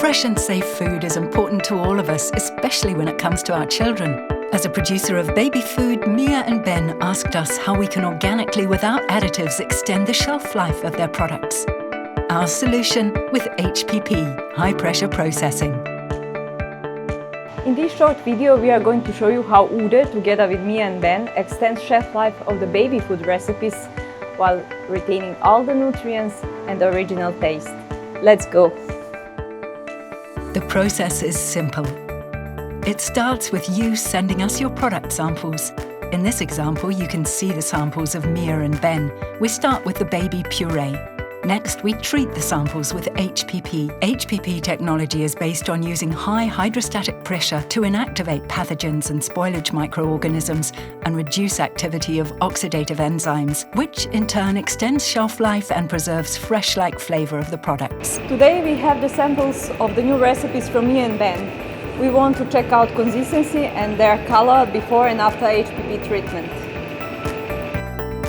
Fresh and safe food is important to all of us, especially when it comes to our children. As a producer of baby food, Mia and Ben asked us how we can organically, without additives, extend the shelf life of their products. Our solution with HPP, high pressure processing. In this short video, we are going to show you how Uhde, together with Mia and Ben, extends shelf life of the baby food recipes while retaining all the nutrients and the original taste. Let's go! The process is simple. It starts with you sending us your product samples. In this example, you can see the samples of Mia and Ben. We start with the baby puree. Next, we treat the samples with HPP. HPP technology is based on using high hydrostatic pressure to inactivate pathogens and spoilage microorganisms and reduce activity of oxidative enzymes, which in turn extends shelf life and preserves fresh-like flavor of the products. Today we have the samples of the new recipes from Mia and Ben. We want to check out consistency and their color before and after HPP treatment.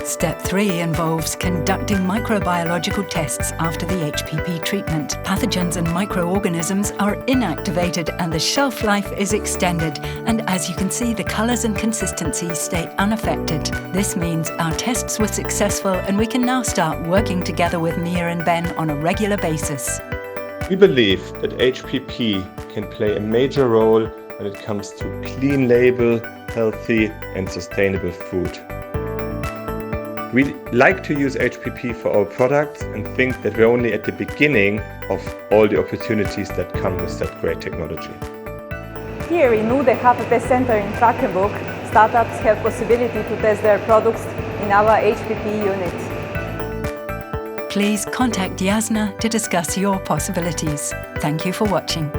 Step 3 involves conducting microbiological tests after the HPP treatment. Pathogens and microorganisms are inactivated and the shelf life is extended. And as you can see, the colours and consistencies stay unaffected. This means our tests were successful and we can now start working together with Mia and Ben on a regular basis. We believe that HPP can play a major role when it comes to clean label, healthy and sustainable food. We like to use HPP for our products and think that we're only at the beginning of all the opportunities that come with that great technology. Here in Uhde HPP Center in Quakenbrück, startups have possibility to test their products in our HPP unit. Please contact Jasna to discuss your possibilities. Thank you for watching.